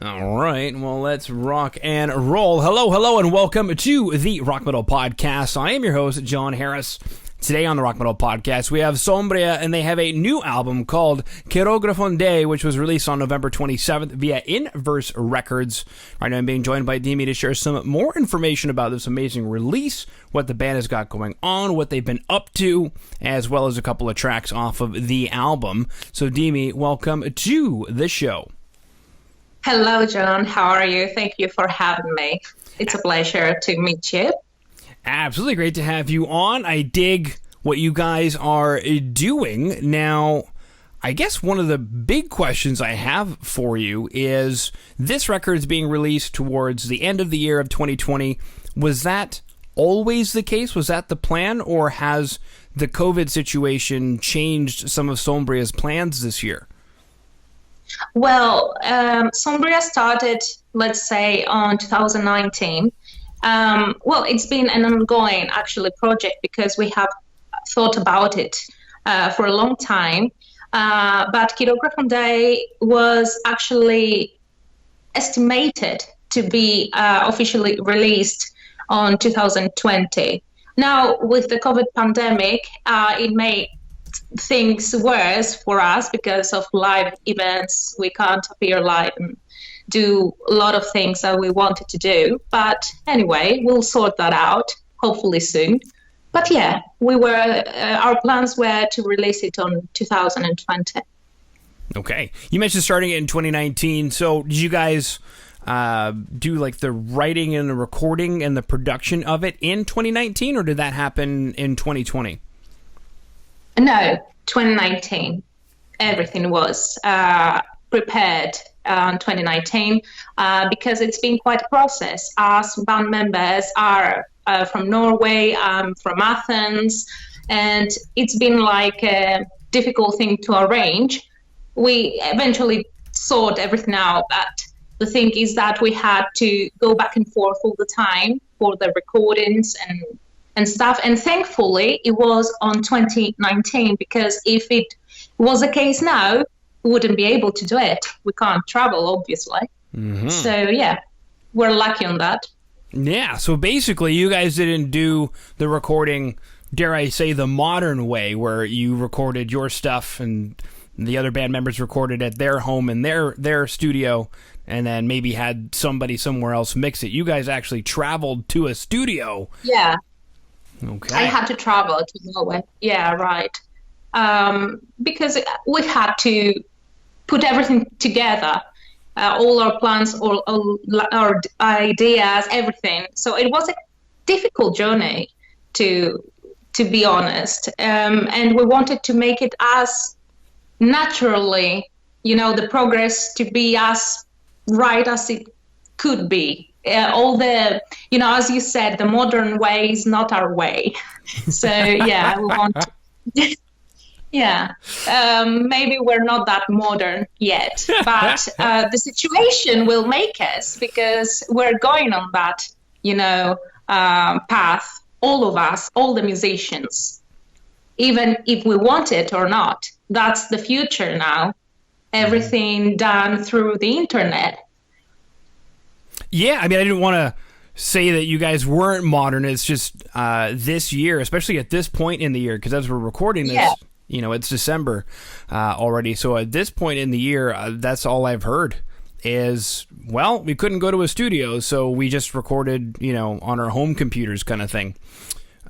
All right, well, let's rock and roll. Hello, and welcome to the Rock Metal Podcast. I am your host, John Harris. Today on the Rock Metal Podcast, we have SOMBRIA, and they have a new album called Chirografon Day, which was released on November 27th via Inverse Records. Right now, I'm being joined by Dimi to share some more information about this amazing release, what the band has got going on, what they've been up to, as well as a couple of tracks off of the album. So, Dimi, welcome to the show. Hello, John. How are you? Thank you for having me. It's a pleasure to meet you. Absolutely great to have you on. I dig what you guys are doing. Now, I guess one of the big questions I have for you is this record is being released towards the end of the year of 2020. Was that always the case? Was that the plan? Or has the COVID situation changed some of SOMBRIA's plans this year? Well, SOMBRIA started, let's say, on 2019. Well, it's been an ongoing, actually, project because we have thought about it for a long time. But Chirografon Day was actually estimated to be officially released on 2020. Now, with the COVID pandemic, it made things worse for us because of live events. We can't appear live and do a lot of things that we wanted to do. But anyway, we'll sort that out, hopefully soon. But yeah, our plans were to release it on 2020. Okay. You mentioned starting it in 2019. So did you guys do like the writing and the recording and the production of it in 2019, or did that happen in 2020? No, 2019. Everything was prepared in 2019 because it's been quite a process. Our band members are from Norway, from Athens, and it's been like a difficult thing to arrange. We eventually sort everything out, but the thing is that we had to go back and forth all the time for the recordings and stuff, and thankfully it was on 2019, because if it was the case now, we wouldn't be able to do it. We can't travel, obviously. Mm-hmm. So yeah, we're lucky on that. Yeah, so basically you guys didn't do the recording, dare I say, the modern way, where you recorded your stuff and the other band members recorded at their home in their studio, and then maybe had somebody somewhere else mix it. You guys actually traveled to a studio. Yeah. Okay. I had to travel to Norway. Yeah, right. Because we had to put everything together, all our plans, all our ideas, everything. So it was a difficult journey, to be honest. And we wanted to make it as naturally, the progress to be as right as it could be. All the, as you said, the modern way is not our way. So yeah, we want yeah, maybe we're not that modern yet, but the situation will make us, because we're going on that, path, all of us, all the musicians, even if we want it or not. That's the future now. Everything done through the internet. Yeah, I mean, I didn't want to say that you guys weren't modern. It's just this year, especially at this point in the year, because as we're recording this, it's December already. So at this point in the year, that's all I've heard is, well, we couldn't go to a studio, so we just recorded, on our home computers kind of thing.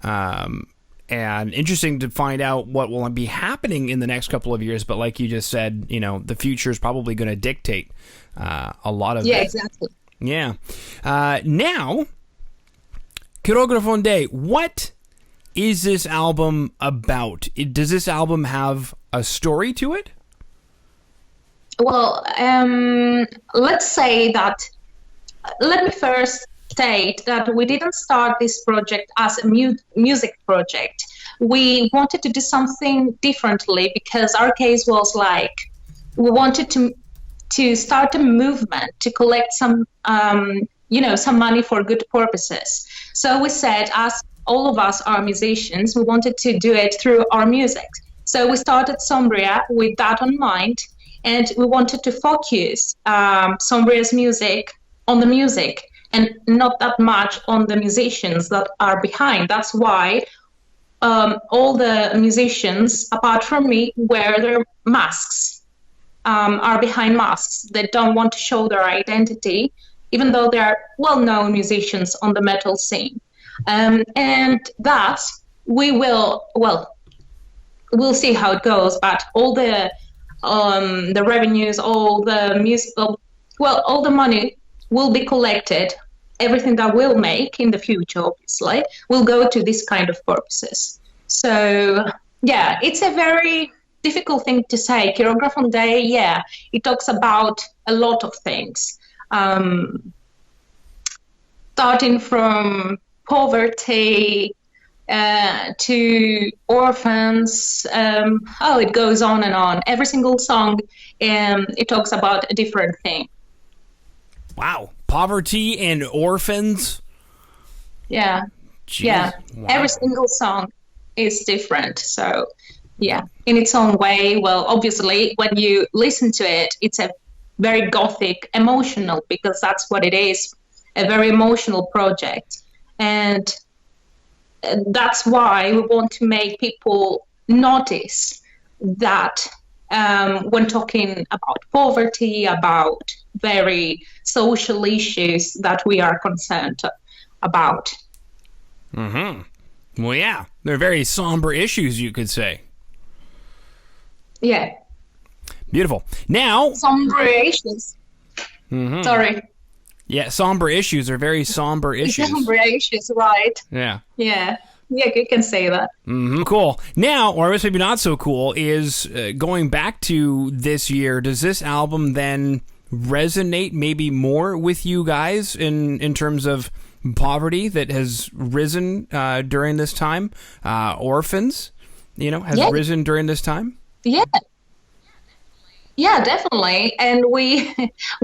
And interesting to find out what will be happening in the next couple of years. But like you just said, the future is probably going to dictate a lot of it. Yeah, exactly. Yeah. Now, Chirografon Day, what is this album about? Does this album have a story to it? Well, let's say that, let me first state that we didn't start this project as a music project. We wanted to do something differently, because our case was like, we wanted to start a movement to collect some money for good purposes. So we said, as all of us are musicians, we wanted to do it through our music. So we started SOMBRIA with that in mind, and we wanted to focus Sombria's music on the music and not that much on the musicians that are behind. That's why all the musicians, apart from me, wear their masks, are behind masks. They don't want to show their identity, even though they are well-known musicians on the metal scene. And that we will, we'll see how it goes, but all the revenues, all the musical, all the money will be collected. Everything that we'll make in the future, obviously, will go to this kind of purposes. So, yeah, it's a very difficult thing to say. Choreograph Day, yeah, it talks about a lot of things. Starting from poverty to orphans, it goes on and on. Every single song, it talks about a different thing. Wow. Poverty and orphans? Yeah. Jeez. Yeah. Wow. Every single song is different. So, yeah, in its own way. Well, obviously, when you listen to it, it's a very gothic, emotional, because that's what it is, a very emotional project. And that's why we want to make people notice that when talking about poverty, about very social issues that we are concerned about. Mm-hmm. Well, yeah, they're very somber issues, you could say. Yeah. Beautiful. Now, Sombria issues. Mm-hmm. Sorry. Yeah, somber issues are very somber issues. Sombria issues, right? Yeah. Yeah. Yeah, you can say that. Mm-hmm. Cool. Now, or I guess maybe not so cool, is going back to this year, does this album then resonate maybe more with you guys in terms of poverty that has risen during this time? Orphans, has risen during this time? Yeah. Yeah, definitely. And we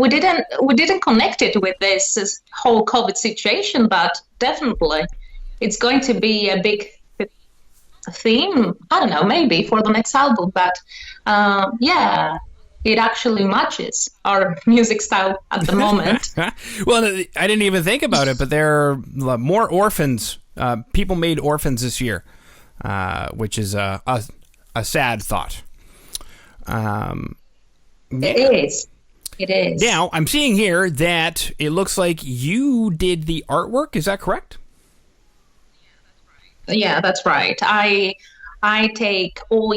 didn't connect it with this whole COVID situation, but definitely it's going to be a big theme. I don't know, maybe for the next album, but yeah, it actually matches our music style at the moment. Well, I didn't even think about it, but there are more orphans. People made orphans this year, which is a sad thought. It is. Now, I'm seeing here that it looks like you did the artwork. Is that correct? Yeah, that's right. I take all,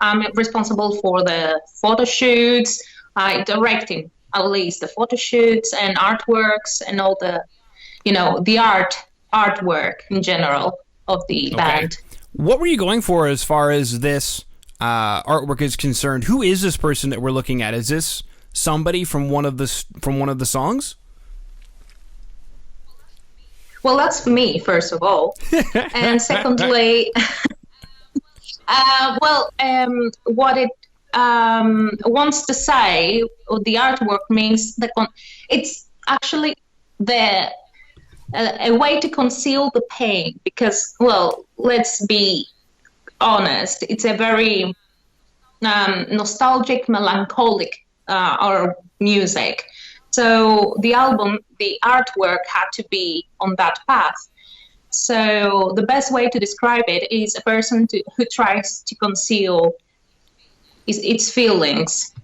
I'm responsible for the photo shoots. I directing at least the photo shoots and artworks and all the, the artwork in general of the band. What were you going for as far as this artwork is concerned? Who is this person that we're looking at? Is this somebody from one of the songs? Well, that's me, first of all. And secondly, what it wants to say, or the artwork means, it's actually a way to conceal the pain, because, let's be honest, it's a very nostalgic, melancholic our music. So the album, the artwork had to be on that path. So the best way to describe it is a person who tries to conceal its feelings.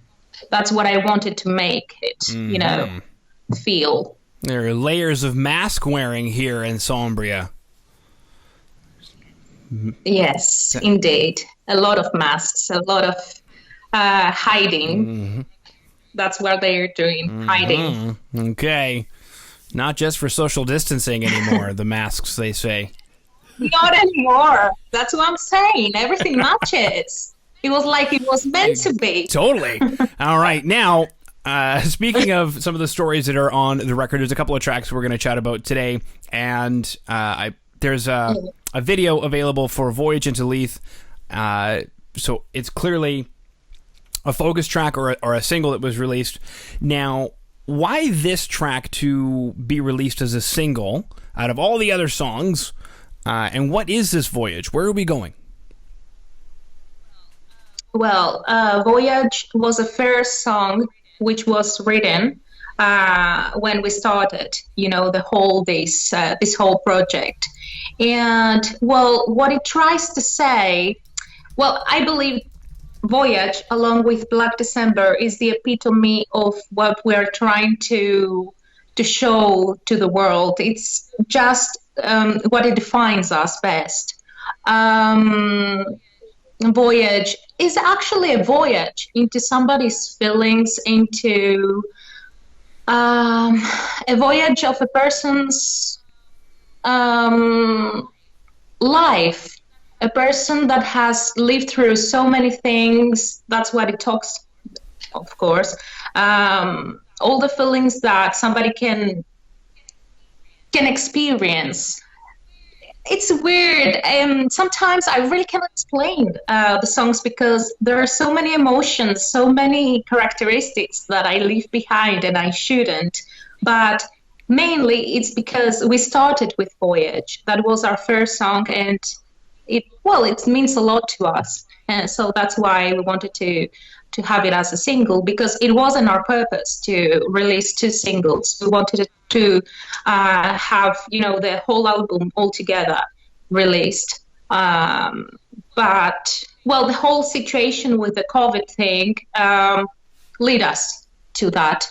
That's what I wanted to make it, feel. There are layers of mask wearing here in Sombria. Yes, indeed. A lot of masks, a lot of hiding. Mm-hmm. That's what they're doing, hiding. Okay. Not just for social distancing anymore, the masks, they say. Not anymore. That's what I'm saying. Everything matches. It was like it was meant to be. Totally. All right. Now, speaking of some of the stories that are on the record, there's a couple of tracks we're going to chat about today. And there's a video available for Voyage into Lethe. So it's clearly a focus track or a single that was released. Now, why this track to be released as a single out of all the other songs? And what is this Voyage? Where are we going? Well, Voyage was the first song which was written when we started, the whole this whole project. And well, what it tries to say, well, I believe Voyage, along with Black December, is the epitome of what we're trying to show to the world. It's just what it defines us best. Um, Voyage is actually a voyage into somebody's feelings, into a voyage of a person's life, a person that has lived through so many things. That's what it talks, of course. All the feelings that somebody can experience. It's weird. Sometimes I really cannot explain the songs because there are so many emotions, so many characteristics that I leave behind and I shouldn't. But mainly it's because we started with Voyage. That was our first song, and it means a lot to us. And so that's why we wanted to have it as a single, because it wasn't our purpose to release two singles. We wanted to have, the whole album altogether released. But, well, the whole situation with the COVID thing led us to that.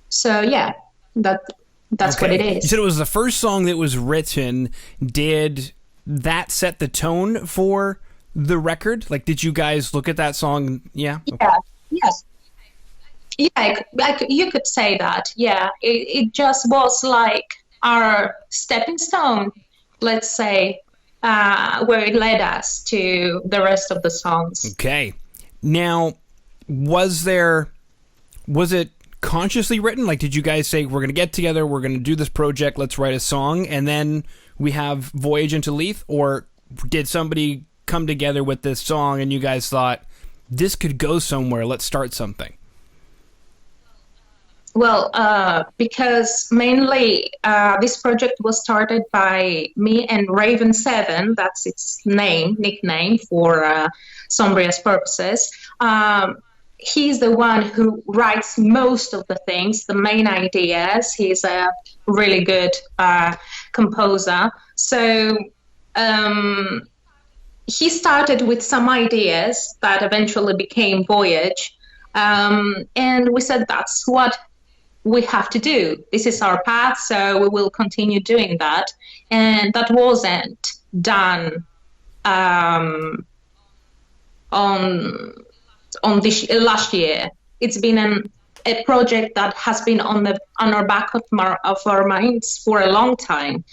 So, yeah, that's Okay. what it is. You said it was the first song that was written. Did that set the tone for the record? Like, did you guys look at that song? Yeah. Yeah. Yes. Yeah, you could say that. Yeah, it just was like our stepping stone, let's say, where it led us to the rest of the songs. Okay. Now, was it consciously written? Like, did you guys say, we're going to get together, we're going to do this project, let's write a song, and then we have Voyage into Lethe? Or did somebody come together with this song and you guys thought, this could go somewhere, let's start something? Well, because mainly this project was started by me and Raven 7, that's its nickname for Sombria's purposes. He's the one who writes most of the things, the main ideas. He's a really good composer. So he started with some ideas that eventually became Voyage. And we said, that's what we have to do. This is our path, so we will continue doing that. And that wasn't done on this last year. It's been a project that has been on our back of our minds for a long time.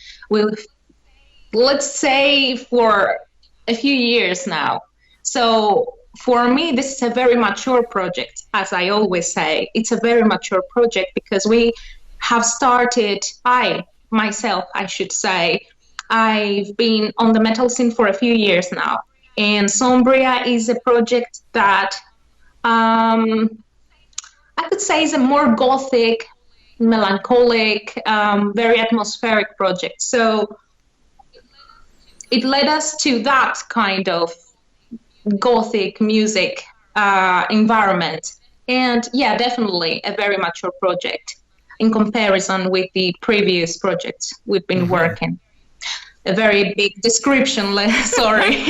Let's say for a few years now. So for me, this is a very mature project, as I always say. It's a very mature project because we have started, I should say, I've been on the metal scene for a few years now. And Sombria is a project that I could say is a more gothic, melancholic, very atmospheric project. So it led us to that kind of gothic music environment. And yeah, definitely a very mature project in comparison with the previous projects we've been working. A very big description, sorry.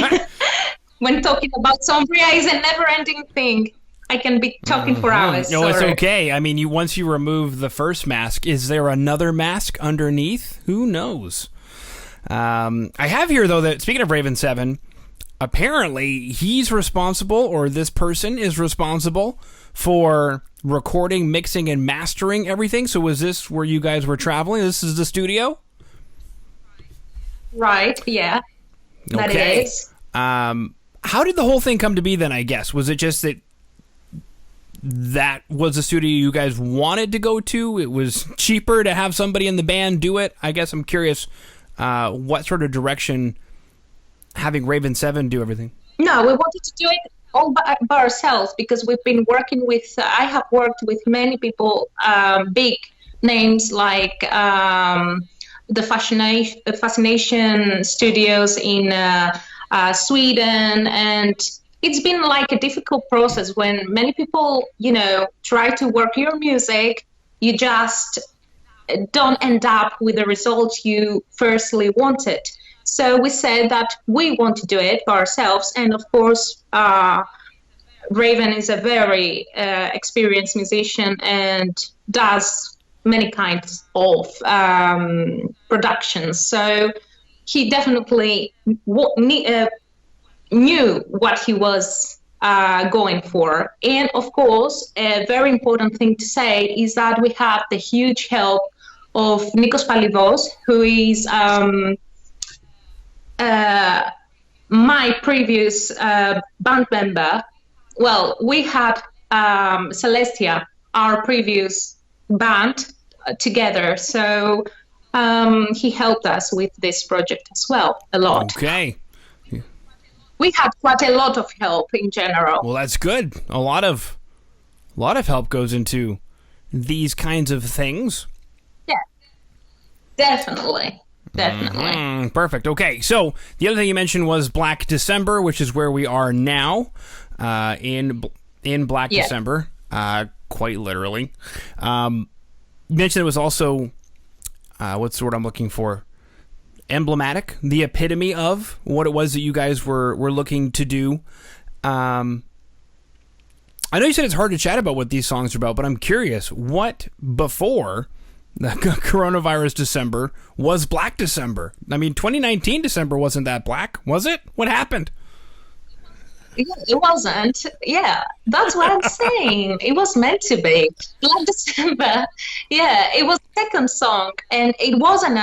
When talking about Sombria is a never-ending thing. I can be talking for hours. No, it's sorry. okay. I mean, once you remove the first mask, is there another mask underneath? Who knows? I have here, though, that speaking of Raven 7, apparently he's responsible, or this person is responsible, for recording, mixing, and mastering everything. So was this where you guys were traveling? This is the studio? Right, yeah. That Okay. is. How did the whole thing come to be then, I guess? Was it just that was the studio you guys wanted to go to? It was cheaper to have somebody in the band do it? I guess I'm curious what sort of direction having Raven 7 do everything. No, we wanted to do it all by ourselves because we've been working with, I have worked with many people, big names like the Fascination Studios in Sweden and it's been like a difficult process when many people, try to work your music. You just don't end up with the results you firstly wanted. So we said that we want to do it by ourselves. And of course, Raven is a very experienced musician and does many kinds of productions. So he definitely knew what he was going for. And of course, a very important thing to say is that we have the huge help of Nikos Palivos, who is my previous band member. Well, we had Celestia, our previous band, together. So he helped us with this project as well, a lot. Okay. We had quite a lot of help in general. Well, that's good. A lot of help goes into these kinds of things. Yeah, definitely. Perfect. Okay, so the other thing you mentioned was Black December, which is where we are now, in Black December, quite literally. You mentioned it was also, what's the word I'm looking for? Emblematic, the epitome of what it was that you guys were looking to do. I know you said it's hard to chat about what these songs are about, but I'm curious, what before the coronavirus December was Black December? I mean, 2019 December wasn't that black, was it? What happened? It wasn't. Yeah, that's what I'm saying. It was meant to be. Black December. Yeah, it was the second song, and it wasn't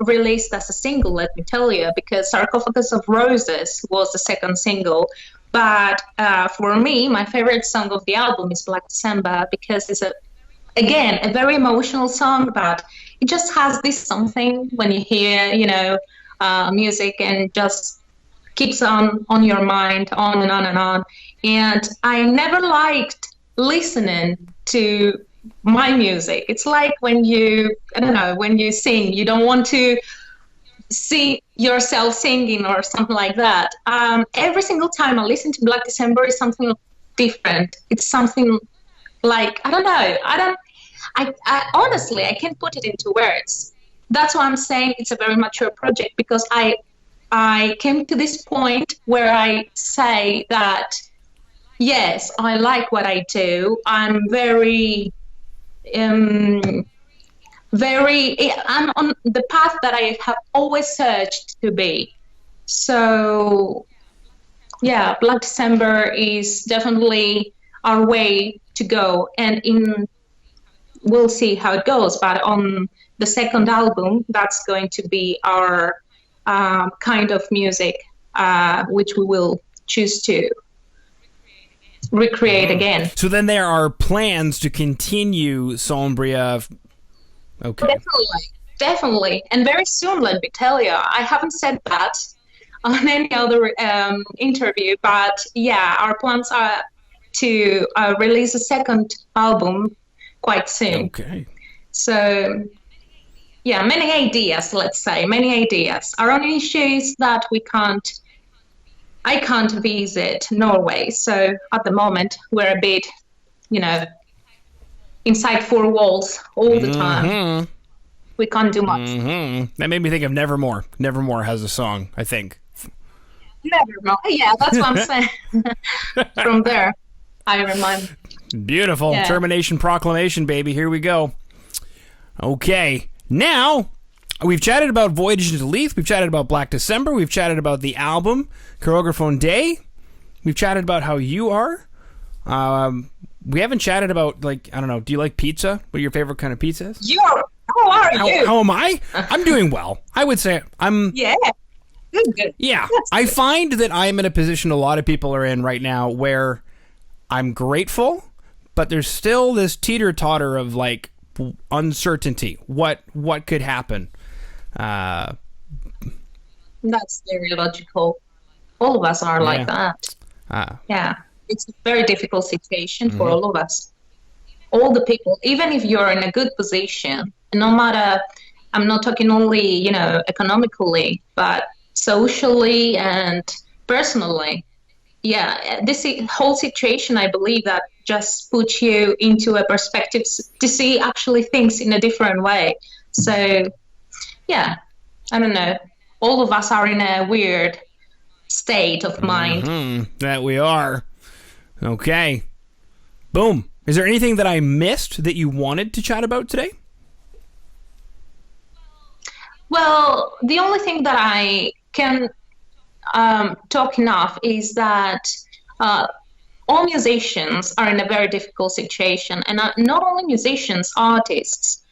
released as a single, let me tell you, because Sarcophagus of Roses was the second single. But for me, my favorite song of the album is Black December because it's a very emotional song, but it just has this something when you hear, music and just keeps on your mind, on and on and on. And I never liked listening to my music. It's like when you sing, you don't want to see yourself singing or something like that. Every single time I listen to Black December is something different. It's something like, I don't know. I honestly, I can't put it into words. That's why I'm saying it's a very mature project, because I came to this point where I say that, yes, I like what I do. I'm I'm on the path that I have always searched to be. So, yeah, Black December is definitely our way to go. And we'll see how it goes. But on the second album, that's going to be our kind of music, which we will choose to recreate again. So then there are plans to continue Sombria. Okay. Definitely. And very soon, let me tell you, I haven't said that on any other interview, but yeah, our plans are to release a second album quite soon. Okay. So, yeah, many ideas, let's say, many ideas. Our only issue is that I can't visit Norway. So at the moment, we're a bit, inside four walls all the time. We can't do much. That made me think of Nevermore. Nevermore has a song, I think. Nevermore. Yeah, that's what I'm saying. From there, I remind. Beautiful. Yeah. Termination proclamation, baby. Here we go. Okay. Now, we've chatted about Voyage into Lethe. We've chatted about Black December. We've chatted about the album, Choreographone Day. We've chatted about how you are. We haven't chatted about, I don't know, do you like pizza? What your favorite kind of pizza is? How are you? How am I? I'm doing well. I would say I'm... Yeah. Good. Yeah. I find that I'm in a position a lot of people are in right now where I'm grateful, but there's still this teeter-totter of, uncertainty. What could happen? That's very logical. All of us are like that. Yeah. It's a very difficult situation for all of us. All the people, even if you're in a good position, no matter, I'm not talking only, economically, but socially and personally, yeah, whole situation, I believe that just puts you into a perspective to see actually things in a different way. So, yeah, I don't know. All of us are in a weird state of mind. That we are. Okay. Boom. Is there anything that I missed that you wanted to chat about today? Well, the only thing that I can talk enough is that all musicians are in a very difficult situation, and not only musicians, artists.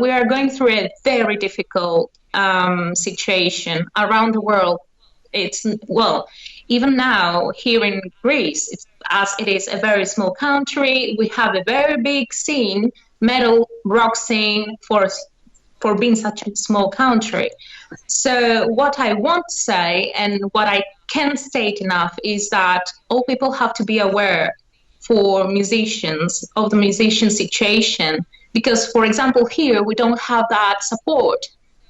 We are going through a very difficult situation around the world. It's, well, even now here in Greece, as it is a very small country, we have a very big scene, metal rock scene for being such a small country. So what I want to say and what I can state enough is that all people have to be aware for musicians of the musician situation, because, for example, here we don't have that support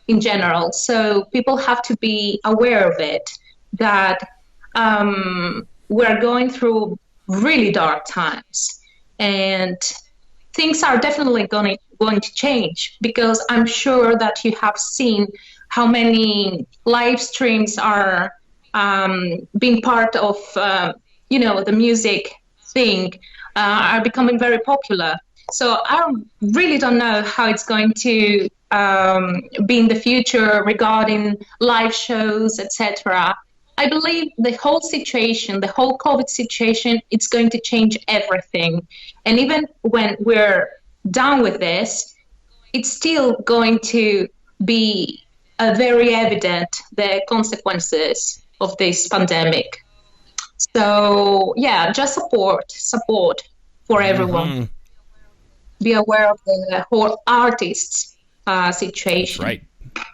in general. So people have to be aware of it, that we're going through really dark times, and things are definitely going to change, because I'm sure that you have seen how many live streams are being part of, the music thing, are becoming very popular. So I really don't know how it's going to be in the future regarding live shows, etc. I believe the whole situation, the whole COVID situation, it's going to change everything. And even when we're done with this, it's still going to be very evident, the consequences of this pandemic. So, yeah, just support for everyone. Be aware of the whole artist's situation. That's right.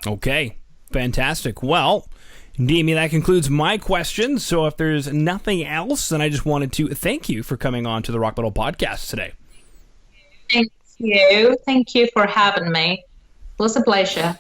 Okay. Fantastic. Well, Dimi, that concludes my questions. So if there's nothing else, then I just wanted to thank you for coming on to the Rock Metal Podcast today. Thank you. Thank you for having me. It was a pleasure.